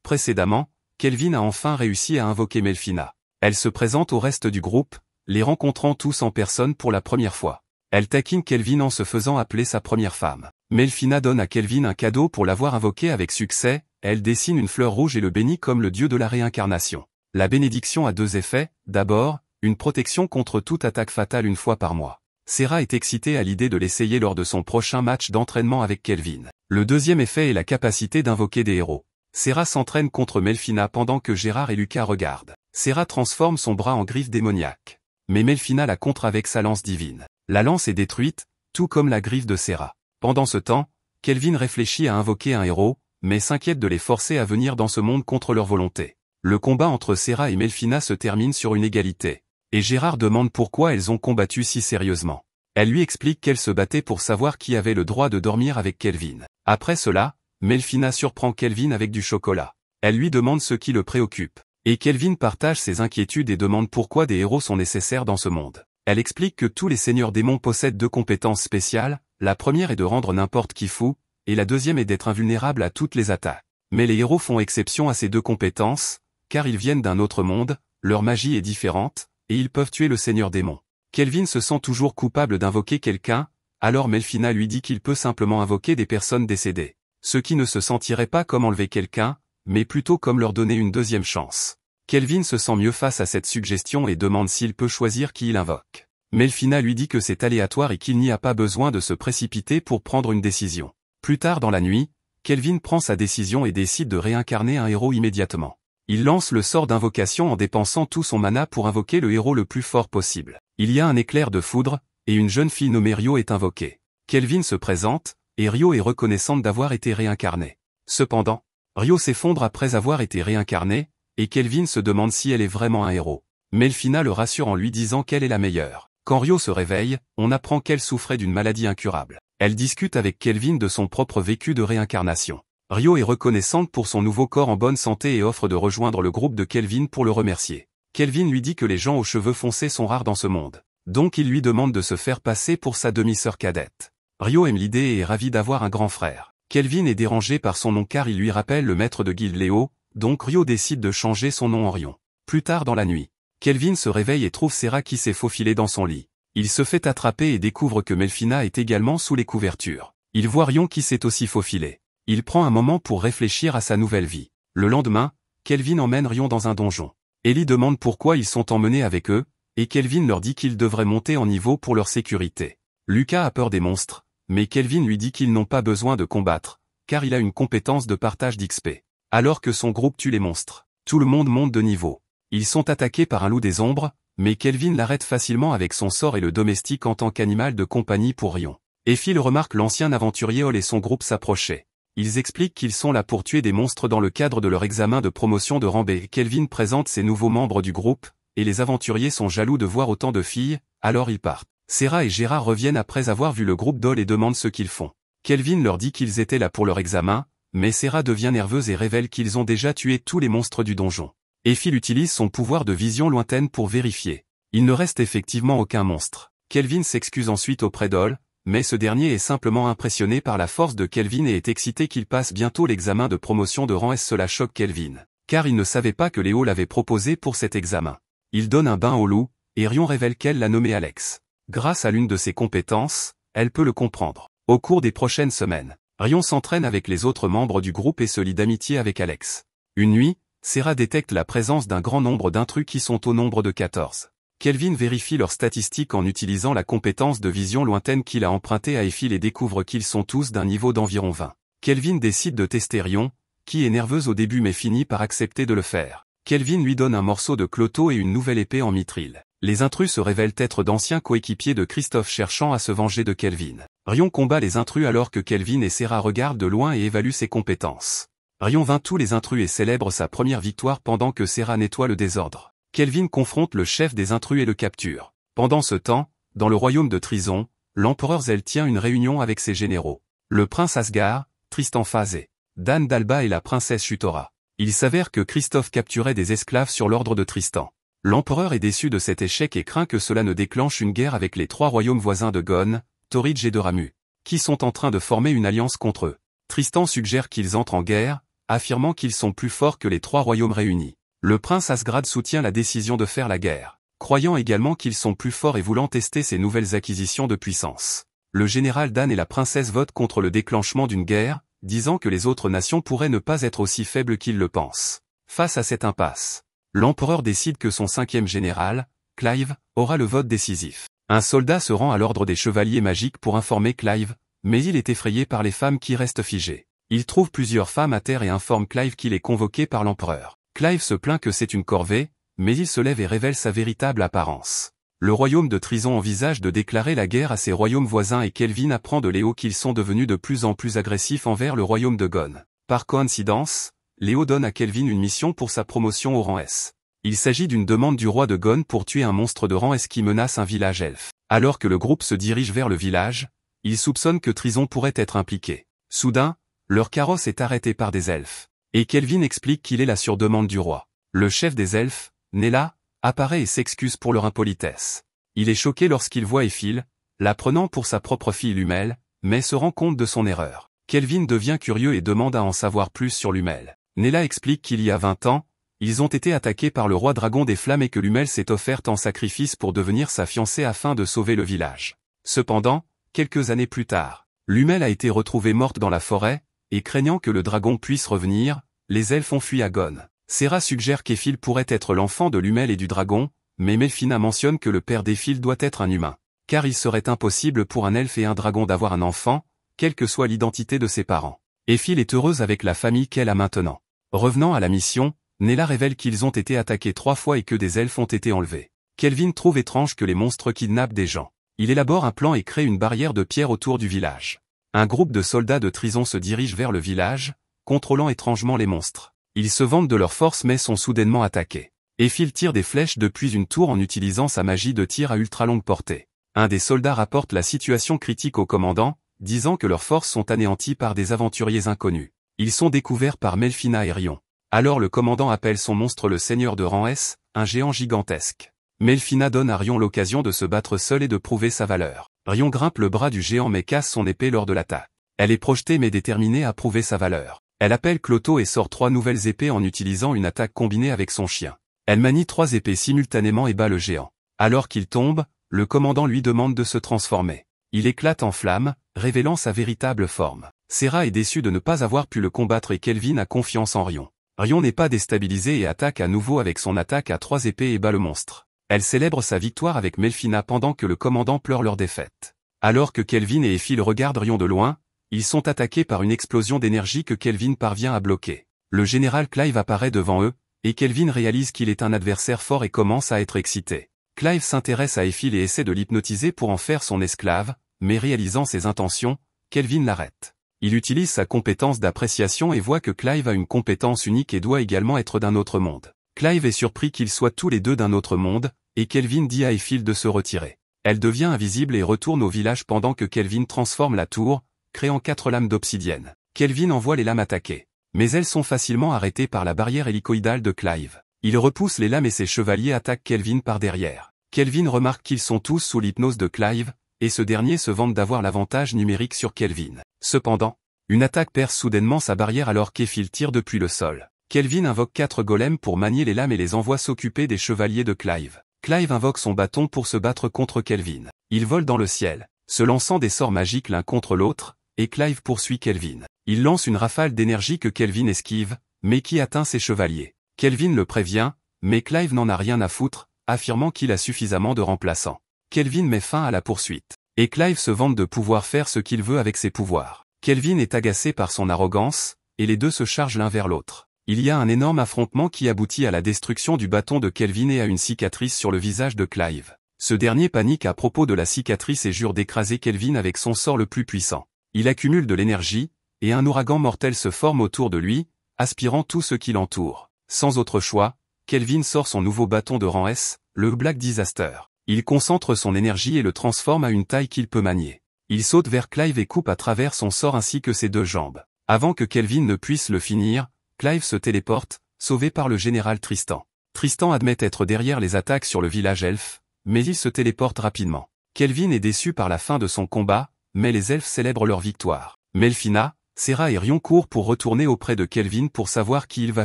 Précédemment, Kelvin a enfin réussi à invoquer Melfina. Elle se présente au reste du groupe, les rencontrant tous en personne pour la première fois. Elle taquine Kelvin en se faisant appeler sa première femme. Melfina donne à Kelvin un cadeau pour l'avoir invoqué avec succès, elle dessine une fleur rouge et le bénit comme le dieu de la réincarnation. La bénédiction a deux effets, d'abord, une protection contre toute attaque fatale une fois par mois. Sera est excitée à l'idée de l'essayer lors de son prochain match d'entraînement avec Kelvin. Le deuxième effet est la capacité d'invoquer des héros. Sera s'entraîne contre Melfina pendant que Gérard et Lucas regardent. Sera transforme son bras en griffe démoniaque. Mais Melfina la contre avec sa lance divine. La lance est détruite, tout comme la griffe de Sera. Pendant ce temps, Kelvin réfléchit à invoquer un héros, mais s'inquiète de les forcer à venir dans ce monde contre leur volonté. Le combat entre Sera et Melfina se termine sur une égalité. Et Gérard demande pourquoi elles ont combattu si sérieusement. Elle lui explique qu'elles se battaient pour savoir qui avait le droit de dormir avec Kelvin. Après cela, Melfina surprend Kelvin avec du chocolat. Elle lui demande ce qui le préoccupe. Et Kelvin partage ses inquiétudes et demande pourquoi des héros sont nécessaires dans ce monde. Elle explique que tous les seigneurs démons possèdent deux compétences spéciales, la première est de rendre n'importe qui fou, et la deuxième est d'être invulnérable à toutes les attaques. Mais les héros font exception à ces deux compétences, car ils viennent d'un autre monde, leur magie est différente, et ils peuvent tuer le seigneur démon. Kelvin se sent toujours coupable d'invoquer quelqu'un, alors Melfina lui dit qu'il peut simplement invoquer des personnes décédées. Ce qui ne se sentirait pas comme enlever quelqu'un, mais plutôt comme leur donner une deuxième chance. Kelvin se sent mieux face à cette suggestion et demande s'il peut choisir qui il invoque. Melfina lui dit que c'est aléatoire et qu'il n'y a pas besoin de se précipiter pour prendre une décision. Plus tard dans la nuit, Kelvin prend sa décision et décide de réincarner un héros immédiatement. Il lance le sort d'invocation en dépensant tout son mana pour invoquer le héros le plus fort possible. Il y a un éclair de foudre, et une jeune fille nommée Rio est invoquée. Kelvin se présente, et Rio est reconnaissante d'avoir été réincarnée. Cependant, Rio s'effondre après avoir été réincarnée, et Kelvin se demande si elle est vraiment un héros. Melfina le rassure en lui disant qu'elle est la meilleure. Quand Rio se réveille, on apprend qu'elle souffrait d'une maladie incurable. Elle discute avec Kelvin de son propre vécu de réincarnation. Rio est reconnaissante pour son nouveau corps en bonne santé et offre de rejoindre le groupe de Kelvin pour le remercier. Kelvin lui dit que les gens aux cheveux foncés sont rares dans ce monde. Donc il lui demande de se faire passer pour sa demi-sœur cadette. Rio aime l'idée et est ravi d'avoir un grand frère. Kelvin est dérangé par son nom car il lui rappelle le maître de guilde Léo, donc Rio décide de changer son nom en Rion. Plus tard dans la nuit, Kelvin se réveille et trouve Sera qui s'est faufilée dans son lit. Il se fait attraper et découvre que Melfina est également sous les couvertures. Il voit Rion qui s'est aussi faufilé. Il prend un moment pour réfléchir à sa nouvelle vie. Le lendemain, Kelvin emmène Rion dans un donjon. Ellie demande pourquoi ils sont emmenés avec eux, et Kelvin leur dit qu'ils devraient monter en niveau pour leur sécurité. Lucas a peur des monstres, mais Kelvin lui dit qu'ils n'ont pas besoin de combattre, car il a une compétence de partage d'XP. Alors que son groupe tue les monstres, tout le monde monte de niveau. Ils sont attaqués par un loup des ombres, mais Kelvin l'arrête facilement avec son sort et le domestique en tant qu'animal de compagnie pour Rion. Phil remarque l'ancien aventurier Hall et son groupe s'approcher. Ils expliquent qu'ils sont là pour tuer des monstres dans le cadre de leur examen de promotion de rang B. Kelvin présente ses nouveaux membres du groupe, et les aventuriers sont jaloux de voir autant de filles, alors ils partent. Sera et Gérard reviennent après avoir vu le groupe d'Hall et demandent ce qu'ils font. Kelvin leur dit qu'ils étaient là pour leur examen, mais Sera devient nerveuse et révèle qu'ils ont déjà tué tous les monstres du donjon. Phil utilise son pouvoir de vision lointaine pour vérifier. Il ne reste effectivement aucun monstre. Kelvin s'excuse ensuite auprès d'Hall, mais ce dernier est simplement impressionné par la force de Kelvin et est excité qu'il passe bientôt l'examen de promotion de rang S. Cela choque Kelvin, car il ne savait pas que Léo l'avait proposé pour cet examen. Il donne un bain au loup, et Rion révèle qu'elle l'a nommé Alex. Grâce à l'une de ses compétences, elle peut le comprendre. Au cours des prochaines semaines, Rion s'entraîne avec les autres membres du groupe et se lie d'amitié avec Alex. Une nuit, Sera détecte la présence d'un grand nombre d'intrus qui sont au nombre de 14. Kelvin vérifie leurs statistiques en utilisant la compétence de vision lointaine qu'il a empruntée à Phil et découvre qu'ils sont tous d'un niveau d'environ 20. Kelvin décide de tester Rion, qui est nerveuse au début mais finit par accepter de le faire. Kelvin lui donne un morceau de cloto et une nouvelle épée en mithril. Les intrus se révèlent être d'anciens coéquipiers de Christophe cherchant à se venger de Kelvin. Rion combat les intrus alors que Kelvin et Sera regardent de loin et évaluent ses compétences. Rion vainc tous les intrus et célèbre sa première victoire pendant que Sera nettoie le désordre. Kelvin confronte le chef des intrus et le capture. Pendant ce temps, dans le royaume de Trison, l'empereur Zell tient une réunion avec ses généraux. Le prince Asgard, Tristan Phasé, Dan d'Alba et la princesse Chutora. Il s'avère que Christophe capturait des esclaves sur l'ordre de Tristan. L'empereur est déçu de cet échec et craint que cela ne déclenche une guerre avec les 3 royaumes voisins de Gon, Torridge et de Ramu, qui sont en train de former une alliance contre eux. Tristan suggère qu'ils entrent en guerre, affirmant qu'ils sont plus forts que les 3 royaumes réunis. Le prince Asgrad soutient la décision de faire la guerre, croyant également qu'ils sont plus forts et voulant tester ces nouvelles acquisitions de puissance. Le général Dan et la princesse votent contre le déclenchement d'une guerre, disant que les autres nations pourraient ne pas être aussi faibles qu'ils le pensent. Face à cette impasse, l'empereur décide que son 5e général, Clive, aura le vote décisif. Un soldat se rend à l'ordre des chevaliers magiques pour informer Clive, mais il est effrayé par les femmes qui restent figées. Il trouve plusieurs femmes à terre et informe Clive qu'il est convoqué par l'empereur. Clive se plaint que c'est une corvée, mais il se lève et révèle sa véritable apparence. Le royaume de Trison envisage de déclarer la guerre à ses royaumes voisins et Kelvin apprend de Léo qu'ils sont devenus de plus en plus agressifs envers le royaume de Gon. Par coïncidence, Léo donne à Kelvin une mission pour sa promotion au rang S. Il s'agit d'une demande du roi de Gon pour tuer un monstre de rang S qui menace un village elfe. Alors que le groupe se dirige vers le village, ils soupçonnent que Trison pourrait être impliqué. Soudain, leur carrosse est arrêté par des elfes. Et Kelvin explique qu'il est là sur demande du roi. Le chef des elfes, Nella, apparaît et s'excuse pour leur impolitesse. Il est choqué lorsqu'il voit Éphil, la prenant pour sa propre fille Lumel, mais se rend compte de son erreur. Kelvin devient curieux et demande à en savoir plus sur Lumel. Nella explique qu'il y a 20 ans, ils ont été attaqués par le roi dragon des flammes et que Lumel s'est offerte en sacrifice pour devenir sa fiancée afin de sauver le village. Cependant, quelques années plus tard, Lumel a été retrouvée morte dans la forêt, et craignant que le dragon puisse revenir, les elfes ont fui à Gon. Sera suggère qu'Éphil pourrait être l'enfant de Lumel et du dragon, mais Melfina mentionne que le père d'Éphil doit être un humain. Car il serait impossible pour un elfe et un dragon d'avoir un enfant, quelle que soit l'identité de ses parents. Éphil est heureuse avec la famille qu'elle a maintenant. Revenant à la mission, Nella révèle qu'ils ont été attaqués 3 fois et que des elfes ont été enlevés. Kelvin trouve étrange que les monstres kidnappent des gens. Il élabore un plan et crée une barrière de pierre autour du village. Un groupe de soldats de Trison se dirige vers le village, contrôlant étrangement les monstres. Ils se vantent de leur force mais sont soudainement attaqués. Éphil tire des flèches depuis une tour en utilisant sa magie de tir à ultra longue portée. Un des soldats rapporte la situation critique au commandant, disant que leurs forces sont anéanties par des aventuriers inconnus. Ils sont découverts par Melfina et Rion. Alors le commandant appelle son monstre le seigneur de rang S, un géant gigantesque. Melfina donne à Rion l'occasion de se battre seul et de prouver sa valeur. Rion grimpe le bras du géant mais casse son épée lors de l'attaque. Elle est projetée mais déterminée à prouver sa valeur. Elle appelle Cloto et sort 3 nouvelles épées en utilisant une attaque combinée avec son chien. Elle manie 3 épées simultanément et bat le géant. Alors qu'il tombe, le commandant lui demande de se transformer. Il éclate en flammes, révélant sa véritable forme. Serra est déçu de ne pas avoir pu le combattre et Kelvin a confiance en Rion. Rion n'est pas déstabilisé et attaque à nouveau avec son attaque à 3 épées et bat le monstre. Elle célèbre sa victoire avec Melfina pendant que le commandant pleure leur défaite. Alors que Kelvin et Éphil regardent Rion de loin, ils sont attaqués par une explosion d'énergie que Kelvin parvient à bloquer. Le général Clive apparaît devant eux, et Kelvin réalise qu'il est un adversaire fort et commence à être excité. Clive s'intéresse à Éphil et essaie de l'hypnotiser pour en faire son esclave, mais réalisant ses intentions, Kelvin l'arrête. Il utilise sa compétence d'appréciation et voit que Clive a une compétence unique et doit également être d'un autre monde. Clive est surpris qu'ils soient tous les deux d'un autre monde, et Kelvin dit à Éphil de se retirer. Elle devient invisible et retourne au village pendant que Kelvin transforme la tour, créant 4 lames d'obsidienne. Kelvin envoie les lames attaquer. Mais elles sont facilement arrêtées par la barrière hélicoïdale de Clive. Il repousse les lames et ses chevaliers attaquent Kelvin par derrière. Kelvin remarque qu'ils sont tous sous l'hypnose de Clive, et ce dernier se vante d'avoir l'avantage numérique sur Kelvin. Cependant, une attaque perce soudainement sa barrière alors qu'Éphil tire depuis le sol. Kelvin invoque 4 golems pour manier les lames et les envoie s'occuper des chevaliers de Clive. Clive invoque son bâton pour se battre contre Kelvin. Ils volent dans le ciel, se lançant des sorts magiques l'un contre l'autre, et Clive poursuit Kelvin. Il lance une rafale d'énergie que Kelvin esquive, mais qui atteint ses chevaliers. Kelvin le prévient, mais Clive n'en a rien à foutre, affirmant qu'il a suffisamment de remplaçants. Kelvin met fin à la poursuite. Et Clive se vante de pouvoir faire ce qu'il veut avec ses pouvoirs. Kelvin est agacé par son arrogance, et les deux se chargent l'un vers l'autre. Il y a un énorme affrontement qui aboutit à la destruction du bâton de Kelvin et à une cicatrice sur le visage de Clive. Ce dernier panique à propos de la cicatrice et jure d'écraser Kelvin avec son sort le plus puissant. Il accumule de l'énergie, et un ouragan mortel se forme autour de lui, aspirant tout ce qui l'entoure. Sans autre choix, Kelvin sort son nouveau bâton de rang S, le Black Disaster. Il concentre son énergie et le transforme à une taille qu'il peut manier. Il saute vers Clive et coupe à travers son sort ainsi que ses 2 jambes. Avant que Kelvin ne puisse le finir, Clive se téléporte, sauvé par le général Tristan. Tristan admet être derrière les attaques sur le village elfe, mais il se téléporte rapidement. Kelvin est déçu par la fin de son combat, mais les elfes célèbrent leur victoire. Melfina, Serra et Rion courent pour retourner auprès de Kelvin pour savoir qui il va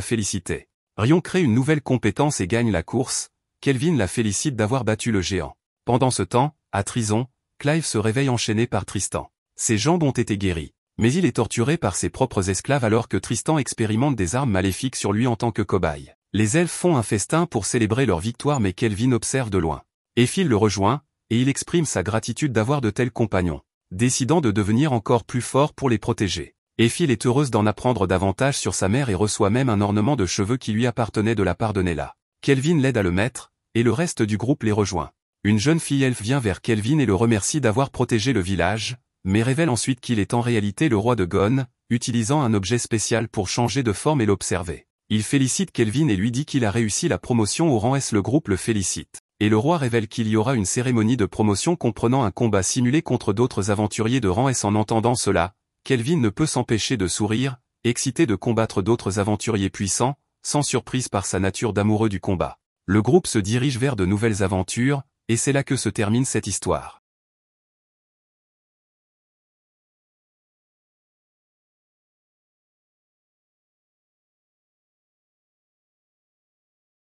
féliciter. Rion crée une nouvelle compétence et gagne la course, Kelvin la félicite d'avoir battu le géant. Pendant ce temps, à Trison, Clive se réveille enchaîné par Tristan. Ses jambes ont été guéries, mais il est torturé par ses propres esclaves alors que Tristan expérimente des armes maléfiques sur lui en tant que cobaye. Les elfes font un festin pour célébrer leur victoire mais Kelvin observe de loin. Éphil le rejoint, et il exprime sa gratitude d'avoir de tels compagnons, décidant de devenir encore plus fort pour les protéger. Éphil est heureuse d'en apprendre davantage sur sa mère et reçoit même un ornement de cheveux qui lui appartenait de la part de Nella. Kelvin l'aide à le mettre, et le reste du groupe les rejoint. Une jeune fille elfe vient vers Kelvin et le remercie d'avoir protégé le village, mais révèle ensuite qu'il est en réalité le roi de Gon, utilisant un objet spécial pour changer de forme et l'observer. Il félicite Kelvin et lui dit qu'il a réussi la promotion au rang S. Le groupe le félicite. Et le roi révèle qu'il y aura une cérémonie de promotion comprenant un combat simulé contre d'autres aventuriers de rang S. En entendant cela, Kelvin ne peut s'empêcher de sourire, excité de combattre d'autres aventuriers puissants, sans surprise par sa nature d'amoureux du combat. Le groupe se dirige vers de nouvelles aventures, et c'est là que se termine cette histoire.